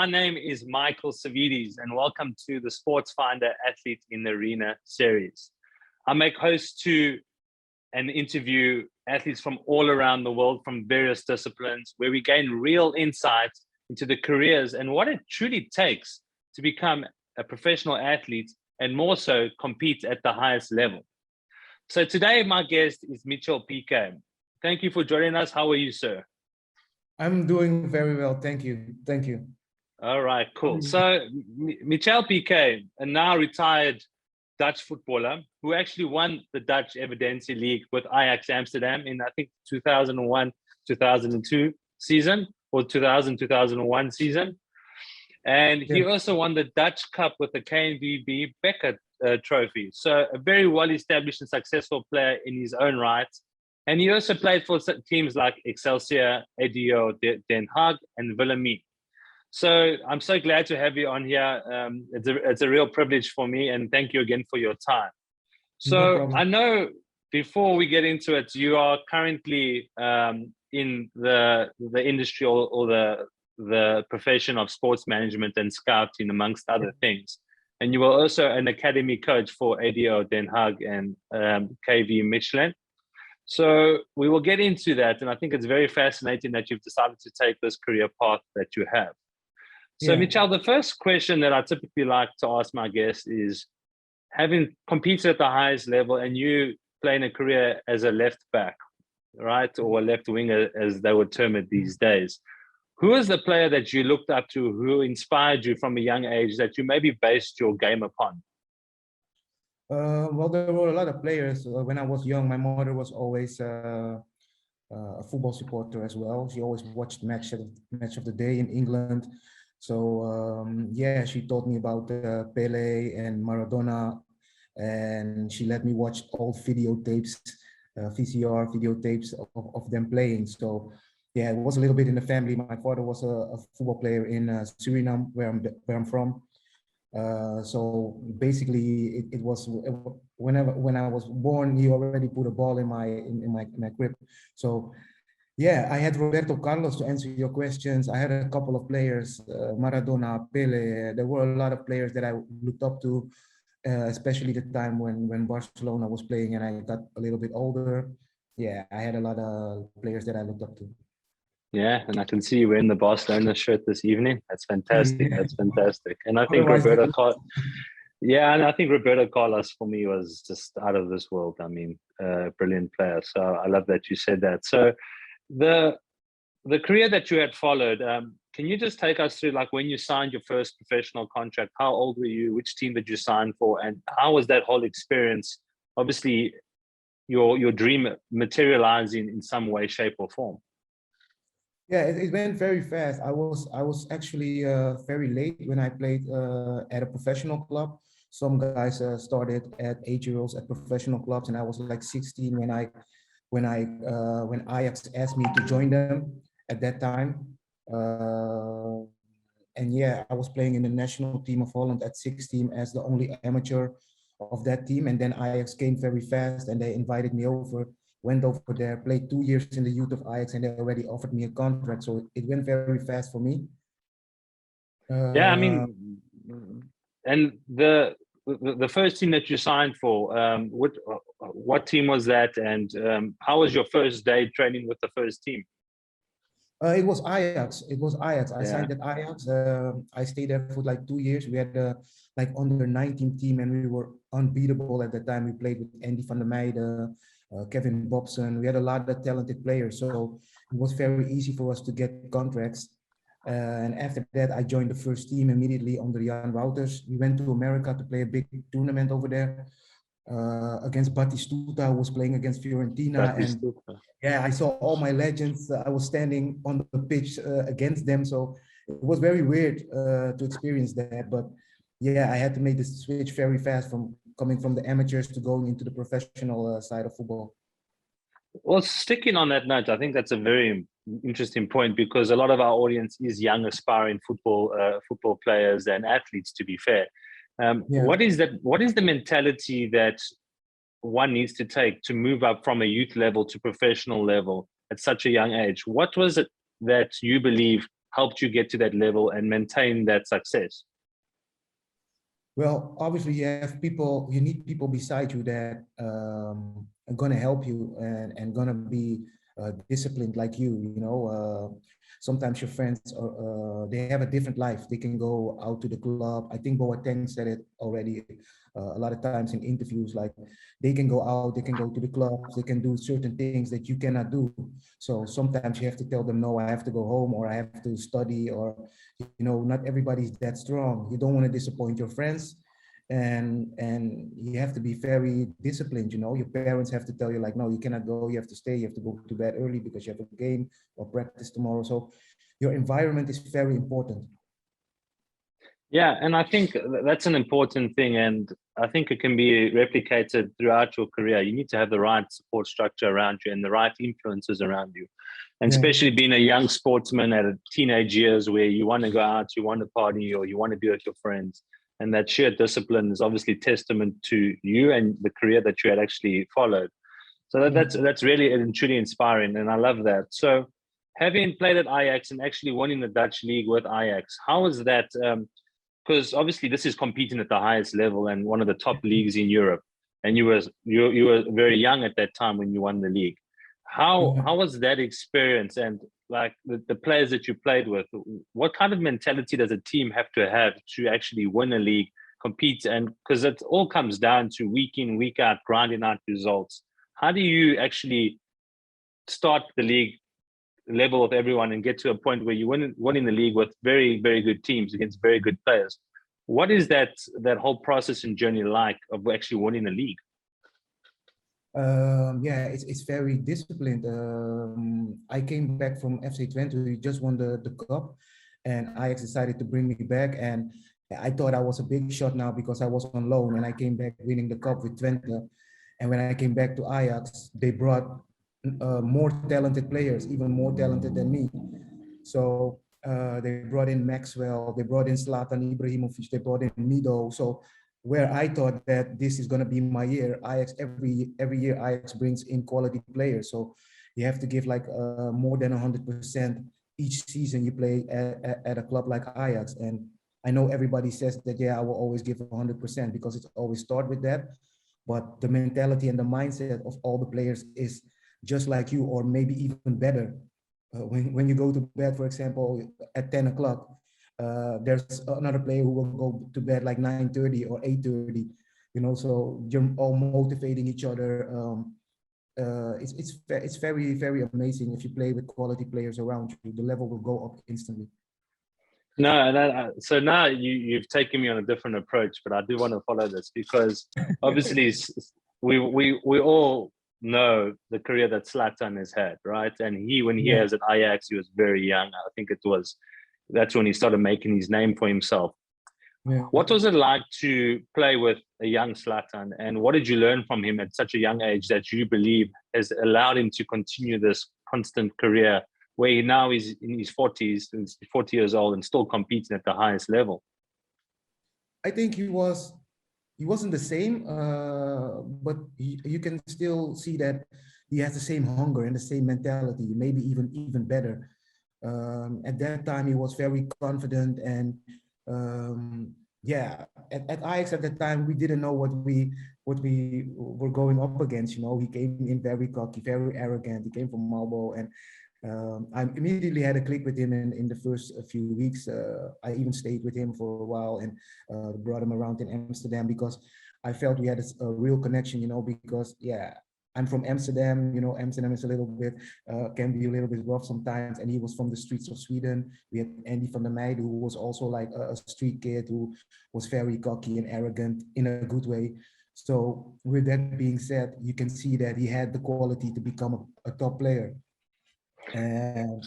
My name is Michael Savides, and welcome to the Sportsfinda Athlete in the Arena series. I make host to and interview athletes from all around the world from various disciplines, where we gain real insight into the careers and what it truly takes to become a professional athlete, and more so compete at the highest level. So today, my guest is Mitchell Pique. Thank you for joining us. How are you, sir? I'm doing very well. Thank you. Thank you. All right, cool. So Mitchell Pique, a now retired Dutch footballer who actually won the Dutch Evidentie League with Ajax Amsterdam in, I think, 2001, 2002 season, or 2000, 2001 season. And he also won the Dutch Cup with the KNVB Becker trophy. So a very well-established and successful player in his own right. And he also played for teams like Excelsior, ADO Den Haag, and Willem. So I'm so glad to have you on here. It's a real privilege for me, and thank you again for your time. So I know before we get into it, you are currently in the industry or the profession of sports management and scouting, amongst other things. And you were also an academy coach for ADO Den Haag and KV Michelin. So we will get into that. And I think it's very fascinating that you've decided to take this career path that you have. So Mitchell, the first question that I typically like to ask my guests is, having competed at the highest level and you playing a career as a left back, right? Or a left winger, as they would term it these days. Who is the player that you looked up to, who inspired you from a young age, that you maybe based your game upon? Well, there were a lot of players. When I was young, my mother was always a football supporter as well. She always watched match of the day in England. So yeah, she taught me about Pele and Maradona, and she let me watch old videotapes, VCR videotapes of them playing. So yeah, it was a little bit in the family. My father was a football player in Suriname, where I'm from. So basically, it was when I was born, he already put a ball in my crib. So yeah, I had Roberto Carlos to answer your questions. I had a couple of players, Maradona, Pele. There were a lot of players that I looked up to, especially the time when Barcelona was playing and I got a little bit older. Yeah, I had a lot of players that I looked up to. Yeah, and I can see you wearing the Barcelona shirt this evening. That's fantastic. Yeah. That's fantastic. And I think Roberto Carlos for me was just out of this world. I mean, brilliant player. So I love that you said that. So the career that you had followed, can you just take us through, like, when you signed your first professional contract? How old were you? Which team did you sign for? And how was that whole experience? Obviously, your dream materializing in some way, shape, or form. Yeah, it went very fast. I was actually very late when I played at a professional club. Some guys started at 8-year-olds at professional clubs, and I was like 16 when Ajax asked me to join them at that time. And yeah, I was playing in the national team of Holland at 16 as the only amateur of that team. And then Ajax came very fast, and they invited me over. Went over there, played 2 years in the youth of Ajax, and they already offered me a contract. So it went very fast for me. Yeah, I mean, and the first team that you signed for, what team was that, and how was your first day training with the first team? It was Ajax. It was Ajax. I signed at Ajax. I stayed there for like 2 years. We had like under 19 team, and we were unbeatable at that time. We played with Andy van der Meijden, Kevin Bobson. We had a lot of talented players, so it was very easy for us to get contracts. And after that, I joined the first team immediately under Jan Wouters. We went to America to play a big tournament over there against Batistuta, who was playing against Fiorentina. And yeah, I saw all my legends. I was standing on the pitch against them, so it was very weird to experience that. But yeah, I had to make this switch very fast from coming from the amateurs to going into the professional side of football. Well, sticking on that note, I think that's a very interesting point, because a lot of our audience is young, aspiring football players and athletes, to be fair. What is the mentality that one needs to take to move up from a youth level to professional level at such a young age? What was it that you believe helped you get to that level and maintain that success? Well, obviously you need people beside you that are gonna help you and gonna be disciplined like you know. Sometimes your friends they have a different life. They can go out to the club. I think Boateng said it already a lot of times in interviews, like they can go out, they can go to the clubs, they can do certain things that you cannot do. So sometimes you have to tell them, no, I have to go home, or I have to study, or you know, not everybody's that strong. You don't want to disappoint your friends, and you have to be very disciplined. You know, your parents have to tell you, like, no, you cannot go, you have to stay, you have to go to bed early because you have a game or practice tomorrow. So your environment is very important. Yeah, and I think that's an important thing, and I think it can be replicated throughout your career. You need to have the right support structure around you and the right influences around you. And Yeah. especially being a young sportsman at teenage years where you want to go out, you want to party, or you want to be with your friends. And that shared discipline is obviously testament to you and the career that you had actually followed. So that's really and truly inspiring, and I love that. So having played at Ajax and actually winning the Dutch league with Ajax, how was that? Because obviously this is competing at the highest level and one of the top leagues in Europe. And you were very young at that time when you won the league. How was that experience? And like the players that you played with, what kind of mentality does a team have to actually win a league, compete? And because it all comes down to week in, week out, grinding out results. How do you actually start the league level with everyone and get to a point where you winning the league with very, very good teams against very good players? What is that whole process and journey like of actually winning the league? Yeah, it's very disciplined. I came back from FC Twente. We just won the cup, and Ajax decided to bring me back. And I thought I was a big shot now because I was on loan, and I came back winning the cup with Twente. And when I came back to Ajax, they brought more talented players, even more talented than me. So they brought in Maxwell, they brought in Zlatan Ibrahimovic, they brought in Mido. So where I thought that this is going to be my year, Ajax every year Ajax brings in quality players. So you have to give like more than 100% each season you play at a club like Ajax. And I know everybody says that, yeah, I will always give 100% because it's always start with that. But the mentality and the mindset of all the players is just like you, or maybe even better. When you go to bed, for example, at 10 o'clock, there's another player who will go to bed like 9:30 or 8:30, you know, so you're all motivating each other. It's very, very amazing. If you play with quality players around you, the level will go up instantly. No, so now you've taken me on a different approach, but I do want to follow this because obviously we all know the career that Zlatan has had, right? And when he was at Ajax, he was very young. I think that's when he started making his name for himself. Yeah. What was it like to play with a young Zlatan, and what did you learn from him at such a young age that you believe has allowed him to continue this constant career where he now is in his 40s, 40 years old, and still competing at the highest level? I think he wasn't the same, but you can still see that he has the same hunger and the same mentality, maybe even better. At that time, he was very confident, and yeah, at Ajax at that time, we didn't know what we were going up against. You know, he came in very cocky, very arrogant. He came from Marlborough, and I immediately had a click with him in the first few weeks. I even stayed with him for a while and brought him around in Amsterdam because I felt we had a real connection, you know, because yeah, I'm from Amsterdam, you know, Amsterdam is a little bit, can be a little bit rough sometimes. And he was from the streets of Sweden. We had Andy van der Meijden, who was also like a street kid who was very cocky and arrogant in a good way. So with that being said, you can see that he had the quality to become a top player. And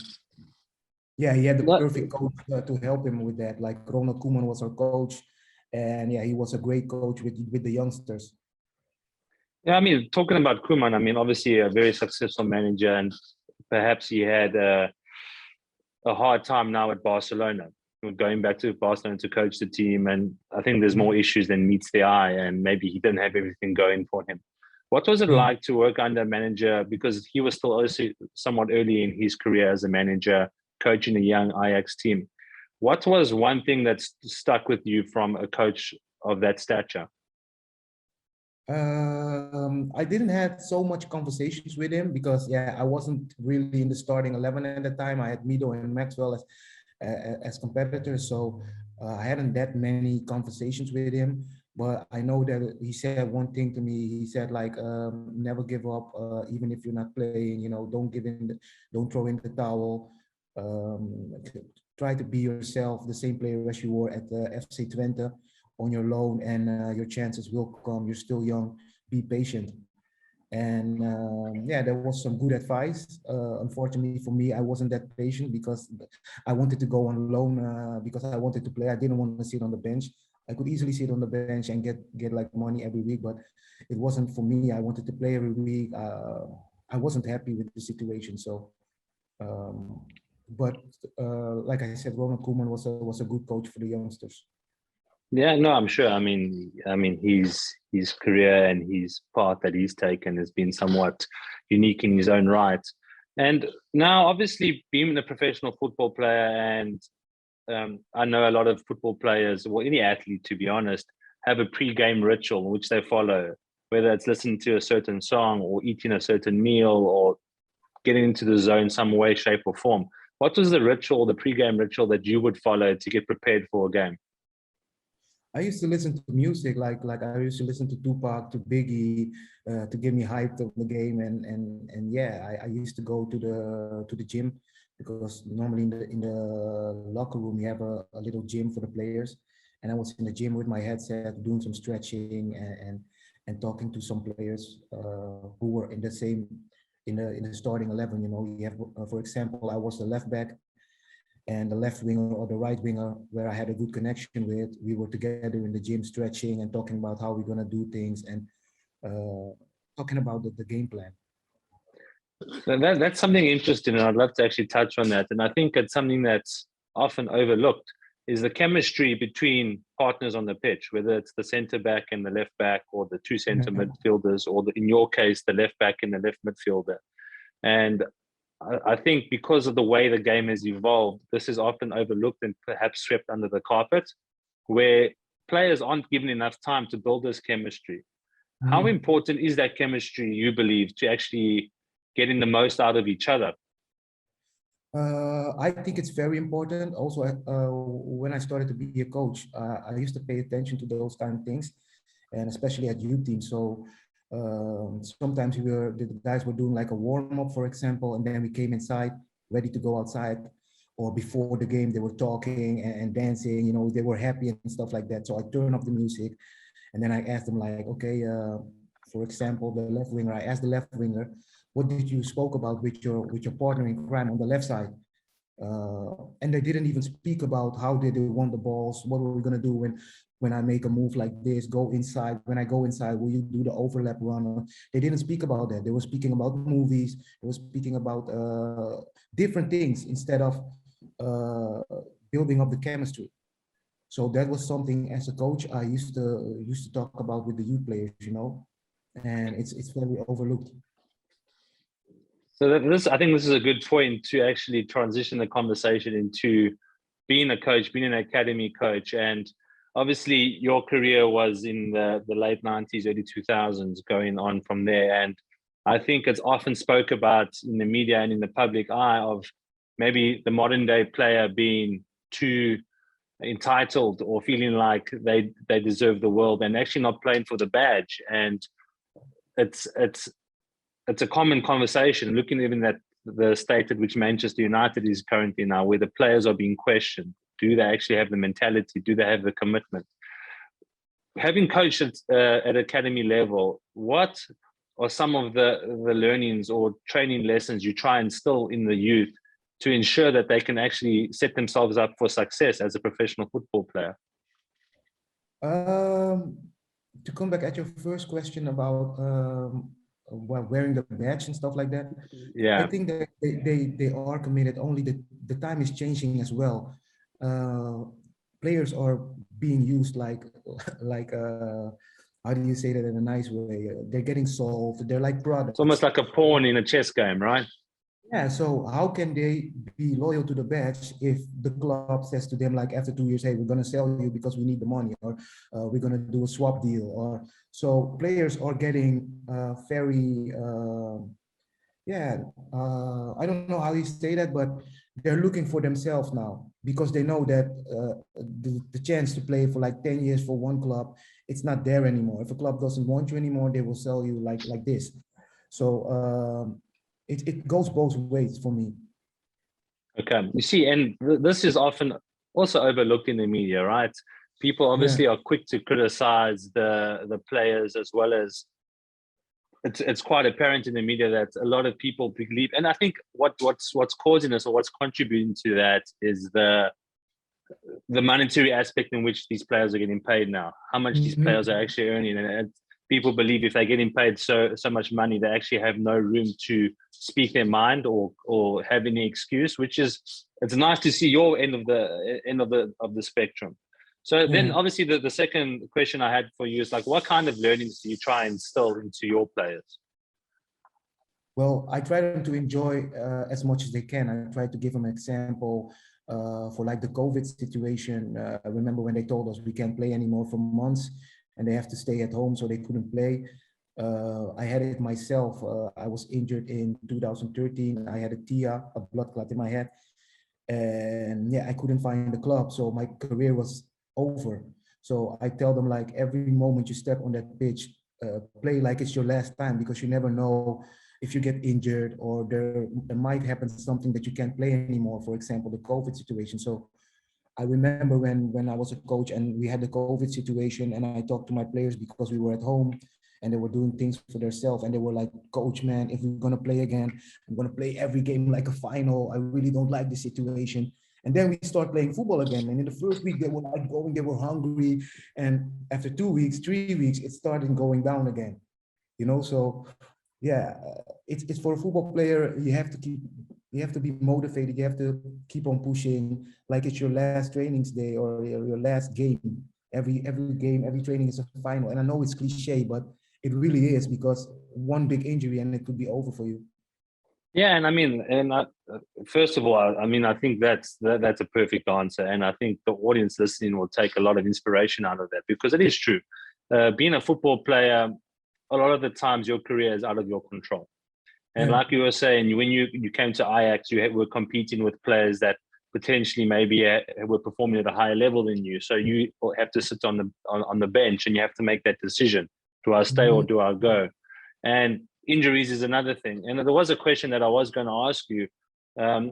yeah, he had the perfect coach to help him with that. Like Ronald Koeman was our coach, and yeah, he was a great coach with the youngsters. Yeah, I mean, talking about Koeman, I mean, obviously a very successful manager, and perhaps he had a hard time now at Barcelona, going back to Barcelona to coach the team. And I think there's more issues than meets the eye, and maybe he didn't have everything going for him. What was it like to work under a manager? Because he was still also somewhat early in his career as a manager, coaching a young Ajax team. What was one thing that's stuck with you from a coach of that stature? I didn't have so much conversations with him because I wasn't really in the starting 11 at the time. I had Mido and Maxwell as competitors, so I hadn't that many conversations with him. But I know that he said one thing to me. He said like, never give up, even if you're not playing. You know, don't throw in the towel. Try to be yourself, the same player as you were at the FC Twente on your loan, and your chances will come. You're still young. Be patient. And there was some good advice. Unfortunately for me, I wasn't that patient because I wanted to go on loan because I wanted to play. I didn't want to sit on the bench. I could easily sit on the bench and get like money every week, but it wasn't for me. I wanted to play every week. I wasn't happy with the situation. So, but like I said, Ronald Koeman was a good coach for the youngsters. Yeah, no, I'm sure. I mean, his career and his path that he's taken has been somewhat unique in his own right. And now, obviously, being a professional football player, and I know a lot of football players, or any athlete, to be honest, have a pre-game ritual which they follow, whether it's listening to a certain song or eating a certain meal or getting into the zone some way, shape, or form. What was the ritual, the pre-game ritual that you would follow to get prepared for a game? I used to listen to music, like I used to listen to Tupac, to Biggie, to get me hyped of the game, and I used to go to the gym because normally in the locker room you have a little gym for the players, and I was in the gym with my headset doing some stretching and talking to some players who were in the same in the starting 11. You know, you have for example, I was the left back. And the left winger or the right winger, where I had a good connection with, we were together in the gym stretching and talking about how we're going to do things and talking about the game plan. That's something interesting, and I'd love to actually touch on that. And I think it's something that's often overlooked is the chemistry between partners on the pitch, whether it's the centre back and the left back, or the two centre midfielders, or in your case, the left back and the left midfielder. And I think because of the way the game has evolved, this is often overlooked and perhaps swept under the carpet, where players aren't given enough time to build this chemistry. How important is that chemistry, you believe, to actually getting the most out of each other? I think it's very important. Also, when I started to be a coach, I used to pay attention to those kind of things, and especially at youth teams. So sometimes the guys were doing like a warm-up, for example, and then we came inside ready to go outside, or before the game they were talking and dancing, you know, they were happy and stuff like that. So I turned off the music and then I asked them like, okay, for example, the left winger, I asked the left winger, what did you spoke about with your partner in crime on the left side? And they didn't even speak about how did they want the balls, what were we going to do when I make a move like this, go inside. When I go inside, will you do the overlap run? They didn't speak about that. They were speaking about movies. They were speaking about different things instead of building up the chemistry. So that was something as a coach I used to talk about with the youth players, you know, and it's very overlooked. So I think this is a good point to actually transition the conversation into being a coach, being an academy coach. And obviously your career was in the late 90s, early 2000s, going on from there. And I think it's often spoke about in the media and in the public eye of maybe the modern day player being too entitled or feeling like they deserve the world and actually not playing for the badge. And it's a common conversation, looking even at the state at which Manchester United is currently now, where the players are being questioned. Do they actually have the mentality? Do they have the commitment? Having coached at academy level, what are some of the learnings or training lessons you try and instill in the youth to ensure that they can actually set themselves up for success as a professional football player? To come back at your first question about while wearing the badge and stuff like that, I think that they are committed. Only the time is changing as well. Players are being used like how do you say that in a nice way? They're getting sold. They're like products. It's almost like a pawn in a chess game, right? Yeah, so how can they be loyal to the badge if the club says to them, like, after 2 years, hey, we're going to sell you because we need the money, or we're going to do a swap deal, or so players are getting very yeah, I don't know how you say that, but they're looking for themselves now because they know that the chance to play for like 10 years for one club, it's not there anymore. If a club doesn't want you anymore, they will sell you like this. So it goes both ways for me. Okay, you see, and this is often also overlooked in the media, right? People Yeah. obviously are quick to criticize the players, as well as it's quite apparent in the media that a lot of people believe, and I think what's causing this, or what's contributing to that, is the monetary aspect in which these players are getting paid now, how much these players are Mhm. actually earning. And people believe if they're getting paid so much money, they actually have no room to speak their mind or have any excuse, which is, it's nice to see your end of the spectrum. So then Yeah. obviously the second question I had for you is like, what kind of learnings do you try and instill into your players? Well, I try them to enjoy as much as they can. I try to give them an example for like the COVID situation. I remember when they told us we can't play anymore for months and they have to stay at home, so they couldn't play. I had it myself. I was injured in 2013. I had a TIA, a blood clot in my head. And yeah, I couldn't find the club. So my career was over. So I tell them, like, every moment you step on that pitch, play like it's your last time, because you never know if you get injured or there might happen something that you can't play anymore. For example, the COVID situation. So I remember when I was a coach and we had the COVID situation, and I talked to my players because we were at home and they were doing things for themselves, and they were like, "Coach, man, if we're gonna play again, I'm gonna play every game like a final. I really don't like this situation." And then we start playing football again. And in the first week, they were like going, they were hungry, and after 2 weeks, 3 weeks, it started going down again. So yeah, it's for a football player. You have to be motivated. You have to keep on pushing, like it's your last trainings day or your last game. Every game, every training is a final. And I know it's cliche, but it really is, because one big injury and it could be over for you. Yeah, and I mean, first of all, I mean, I think that's a perfect answer, and I think the audience listening will take a lot of inspiration out of that, because it is true. Being a football player, a lot of the times your career is out of your control. And Yeah. like you were saying, when you came to Ajax, you were competing with players that potentially maybe were performing at a higher level than you. So you have to sit on the bench, and you have to make that decision: do I stay or Mhm. do I go? And injuries is another thing. And there was a question that I was going to ask you. Um,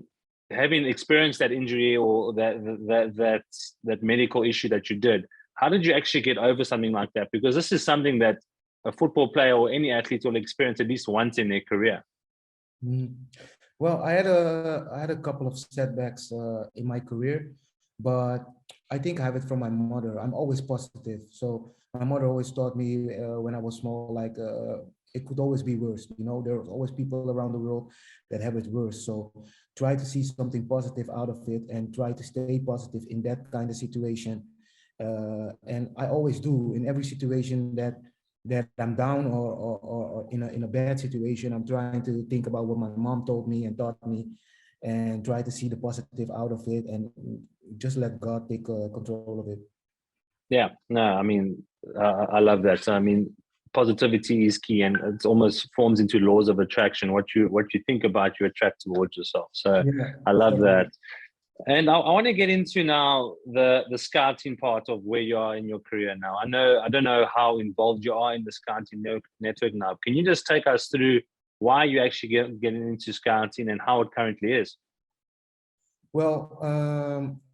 Having experienced that injury, or that medical issue that you did, how did you actually get over something like that? Because this is something that a football player or any athlete will experience at least once in their career. Mhm. Well, I had a couple of setbacks in my career, but I think I have it from my mother. I'm always positive. So my mother always taught me when I was small, like, it could always be worse. There's always people around the world that have it worse. So try to see something positive out of it and try to stay positive in that kind of situation. And I always do in every situation that I'm down or in a bad situation. I'm trying to think about what my mom told me and taught me, and try to see the positive out of it, and just let God take control of it. Yeah, no, I mean, I love that. So, I mean, positivity is key, and it almost forms into laws of attraction. What you think about, you attract towards yourself. So, Yeah, I love definitely. that. And I want to get into now the scouting part of where you are in your career now. I don't know how involved you are in the scouting network now. Can you just take us through why you actually getting into scouting and how it currently is? Well,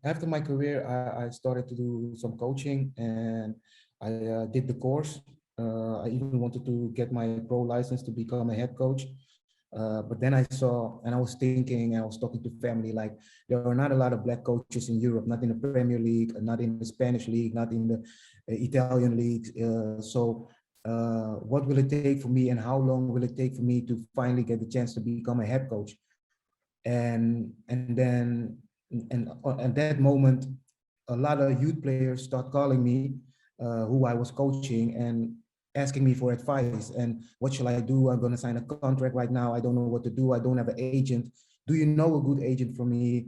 after my career, I started to do some coaching, and I did the course. I even wanted to get my pro license to become a head coach. But then I saw, and I was thinking, and I was talking to family, like, there are not a lot of black coaches in Europe, not in the Premier League, not in the Spanish league, not in the Italian league. So what will it take for me, and how long will it take for me to finally get the chance to become a head coach? And then and at that moment, a lot of youth players start calling me, who I was coaching, and asking me for advice and what shall I do? I'm going to sign a contract right now. I don't know what to do. I don't have an agent. Do you know a good agent for me?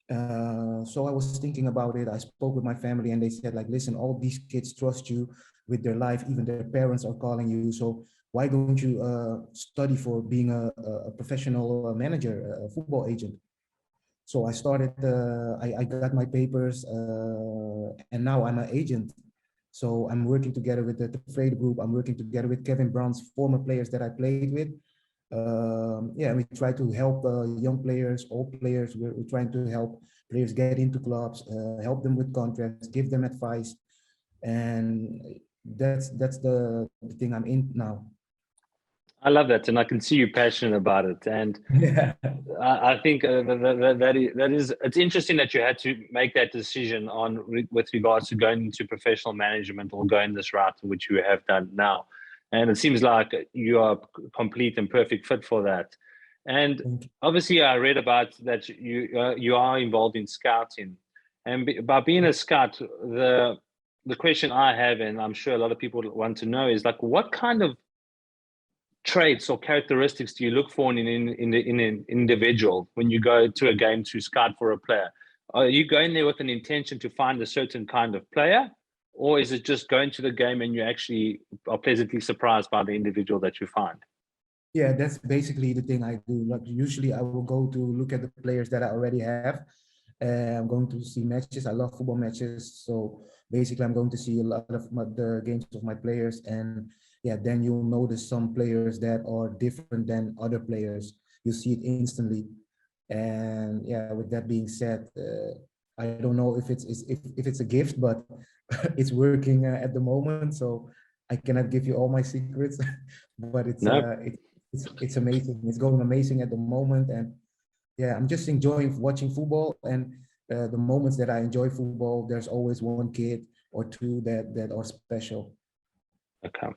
So I was thinking about it. I spoke with my family and they said, like, listen, all these kids trust you with their life. Even their parents are calling you. So why don't you study for being a professional manager, a football agent? So I started, I got my papers and now I'm an agent. So I'm working together with the Frede group. I'm working together with Kevin Brown's former players that I played with. Yeah, we try to help young players, old players. We're trying to help players get into clubs, help them with contracts, give them advice. And that's the thing I'm in now. I love that, and I can see you passionate about it. And Yeah. I think that is it's interesting that you had to make that decision with regards to going into professional management or going this route, which you have done now. And it seems like you are complete and perfect fit for that. And obviously, I read about that you are involved in scouting, and by being a scout, the question I have, and I'm sure a lot of people want to know, is like, what kind of traits or characteristics do you look for in an individual when you go to a game to scout for a player? Are you going there with an intention to find a certain kind of player, or is it just going to the game and you actually are pleasantly surprised by the individual that you find? Yeah, that's basically the thing I do. Like usually I will go to look at the players that I already have. I'm going to see matches. I love football matches. So basically I'm going to see a lot of the games of my players. And yeah, then you'll notice some players that are different than other players. You see it instantly. And yeah, with that being said, I don't know if it's a gift, but it's working at the moment. So I cannot give you all my secrets, but No, it's amazing. It's going amazing at the moment, and yeah, I'm just enjoying watching football. And the moments that I enjoy football, there's always one kid or two that are special. okay.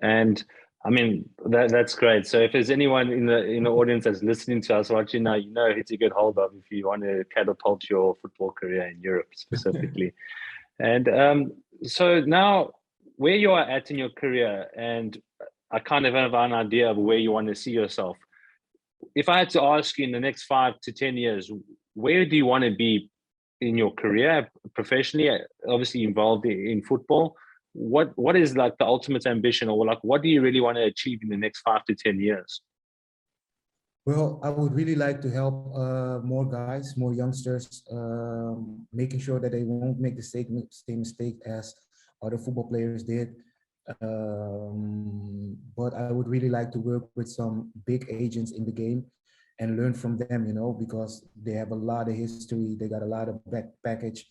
And I mean that's great. So if there's anyone in the audience that's listening to us watching now, who to get hold of if you want to catapult your football career in Europe specifically. And so now, where you are at in your career, and I kind of have an idea of where you want to see yourself. If I had to ask you in the next 5 to 10 years, where do you want to be in your career professionally? Obviously involved in football. What is like the ultimate ambition, or like what do you really want to achieve in the next 5 to 10 years? Well, I would really like to help more guys, more youngsters, making sure that they won't make the same mistake as other football players did. But I would really like to work with some big agents in the game and learn from them, because they have a lot of history. They got a lot of package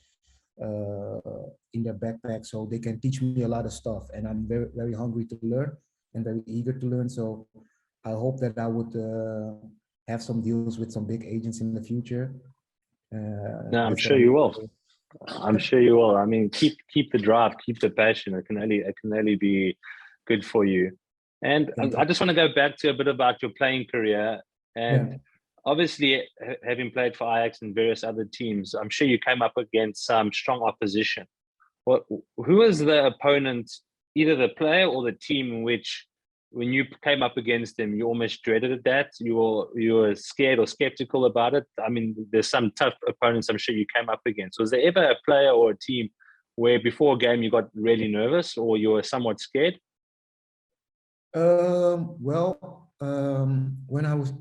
in their backpack, so they can teach me a lot of stuff. And I'm very, very hungry to learn and very eager to learn. So I hope that I would have some deals with some big agents in the future. No, I'm That's what sure I'm you looking will. for. I'm sure you will. I mean, keep the drive, keep the passion. It can only be good for you. And Thank I you. just want to go back to a bit about your playing career. Yeah. And obviously, having played for Ajax and various other teams, I'm sure you came up against some strong opposition. Who was the opponent, either the player or the team, in which when you came up against them, you almost dreaded that? You were scared or skeptical about it? I mean, there's some tough opponents I'm sure you came up against. Was there ever a player or a team where before a game you got really nervous or you were somewhat scared? When I was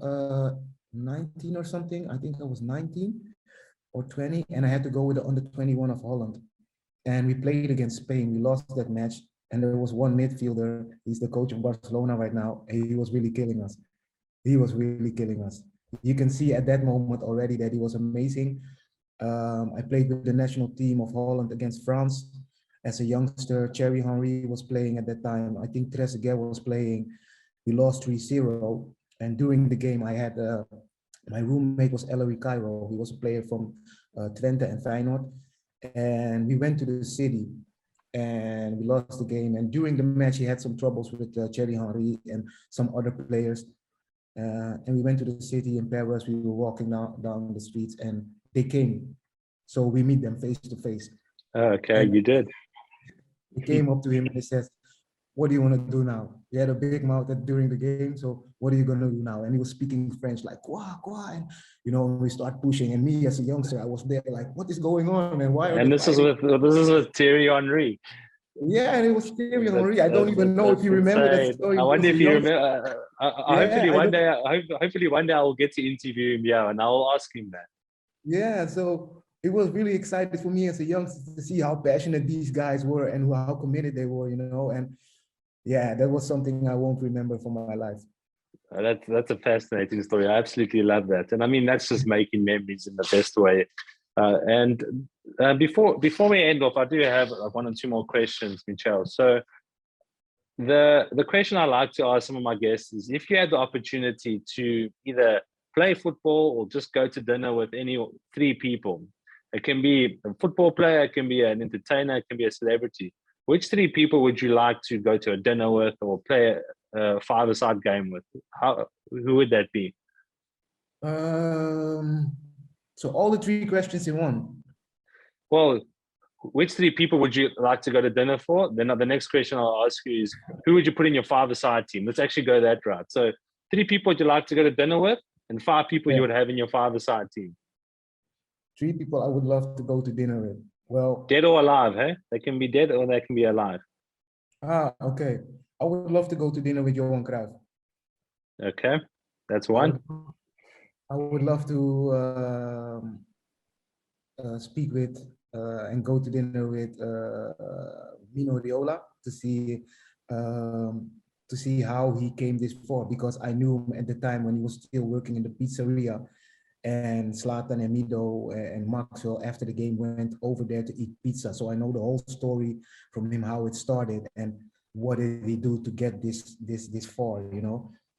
19 or something, I think I was 19 or 20, and I had to go with the under 21 of Holland. And we played against Spain. We lost that match. And there was one midfielder. He's the coach of Barcelona right now. And he was really killing us. He was really killing us. You can see at that moment already that he was amazing. I played with the national team of Holland against France as a youngster. Thierry Henry was playing at that time. I think Trezeguet was playing. We lost 3-0. And during the game, I had my roommate was Ellery Cairo. He was a player from Twente and Feyenoord. And we went to the city and we lost the game. And during the match, he had some troubles with Thierry Henry and some other players. And we went to the city in Paris. We were walking down the streets and they came. So we meet them face to face. Okay, And you did. he came up to him and he says, what do you want to do now? He had a big mouth during the game, so what are you going to do now? And he was speaking French like, quoi, and we start pushing. And me as a youngster, I was there like, what is going on, man? Why are And they this is fighting? with Thierry Henry. Yeah, and it was Thierry Henry. I don't even know if That's you remember that insane. story. I He wonder was a if you youngster. remember. Yeah, Hopefully one day I will get to interview him. Yeah, and I will ask him that. yeah, so it was really exciting for me as a youngster to see how passionate these guys were and how committed they were, and yeah, that was something I won't remember for my life. That's a fascinating story. I absolutely love that, and I mean that's just making memories in the best way. And before we end off, I do have one or two more questions, Mitchell. So the question I like to ask some of my guests is, if you had the opportunity to either play football or just go to dinner with any three people, it can be a football player, it can be an entertainer, it can be a celebrity. Which three people would you like to go to a dinner with or play a five-a-side game with? Who would that be? So all the three questions in one. Well, which three people would you like to go to dinner for? Then the next question I'll ask you is, who would you put in your five-a-side team? Let's actually go that route. So three people would you like to go to dinner with, and five people you would have in your five-a-side team. Three people I would love to go to dinner with. Well, dead or alive, hey? They can be dead or they can be alive. Okay. I would love to go to dinner with Johan Cruyff. Okay, that's one. I would love to speak with and go to dinner with Mino Raiola to see how he came this far, because I knew him at the time when he was still working in the pizzeria, and Zlatan and Mido and Maxwell after the game went over there to eat pizza. So I know the whole story from him, how it started and what did he do to get this far,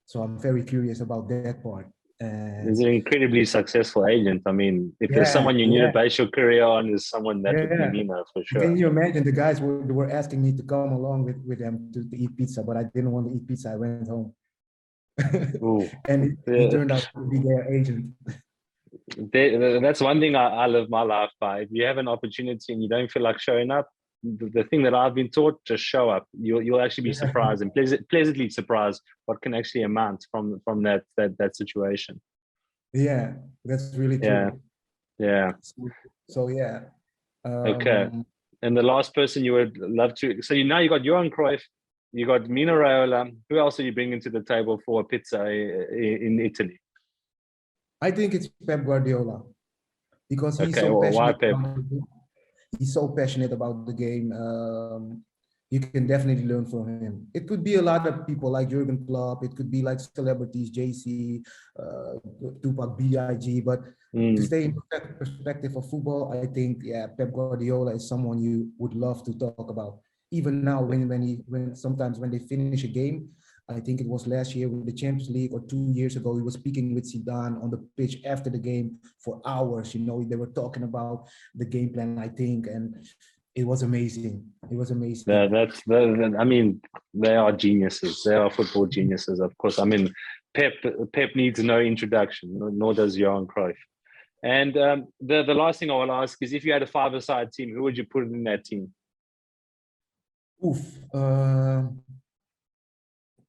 So I'm very curious about that part. And he's an incredibly successful agent. I mean, if there's someone you need to base your career on, is someone that would be Mino for sure. Can you imagine the guys were asking me to come along with them to eat pizza, but I didn't want to eat pizza. I went home. And he turned out to be their agent. That's one thing I live my life by. If you have an opportunity and you don't feel like showing up, the thing that I've been taught, just show up. You'll actually be surprised and pleasantly surprised what can actually amount from that situation. Yeah, that's really true. Yeah. So yeah. Okay. And the last person you would love to. So now you got Johan Cruyff, you got Mino Raiola. Who else are you bringing to the table for pizza in Italy? I think it's Pep Guardiola, because he's why Pep? He's so passionate about the game. You can definitely learn from him. It could be a lot of people like Jurgen Klopp. It could be like celebrities, JC, Tupac, BIG. But to stay in perspective of football, I think Pep Guardiola is someone you would love to talk about. Even now, when sometimes when they finish a game, I think it was last year with the Champions League or 2 years ago, he was speaking with Zidane on the pitch after the game for hours. They were talking about the game plan, I think, and it was amazing. It was amazing. I mean, they are geniuses. They are football geniuses, of course. I mean, Pep needs no introduction, nor does Johan Cruyff. And the last thing I want to ask is, if you had a five-a-side team, who would you put in that team?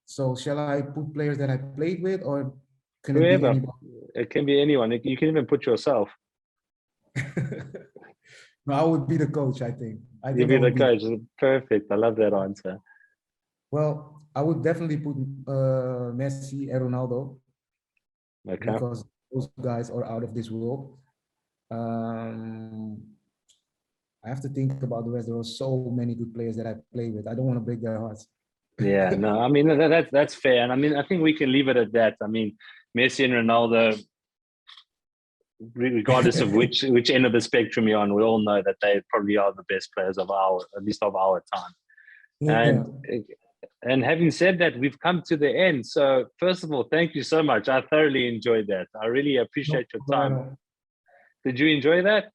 So shall I put players that I played with, or can Whoever. it be anybody? It can be anyone. You can even put yourself. No, I would be the coach, I think. You'd be the coach. Perfect. I love that answer. Well, I would definitely put Messi and Ronaldo. Okay. Because those guys are out of this world. I have to think about the rest. There are so many good players that I play with. I don't want to break their hearts. Yeah, no, I mean, that's fair. And I mean, I think we can leave it at that. I mean, Messi and Ronaldo, regardless of which end of the spectrum you're on, we all know that they probably are the best players at least of our time. Yeah. And having said that, we've come to the end. So first of all, thank you so much. I thoroughly enjoyed that. I really appreciate your time. Did you enjoy that?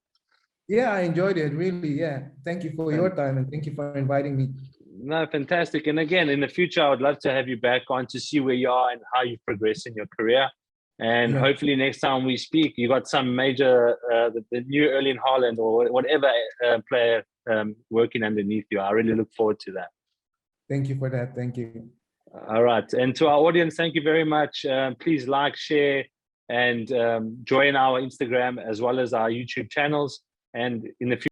Yeah, I enjoyed it, really. Yeah. Thank you for your time, and thank you for inviting me. No, fantastic. And again, in the future, I would love to have you back on to see where you are and how you progress in your career. And hopefully next time we speak, you got some major, the new Erling Haaland or whatever player working underneath you. I really look forward to that. Thank you for that. Thank you. All right. And to our audience, thank you very much. Please like, share, and join our Instagram as well as our YouTube channels. And in the future,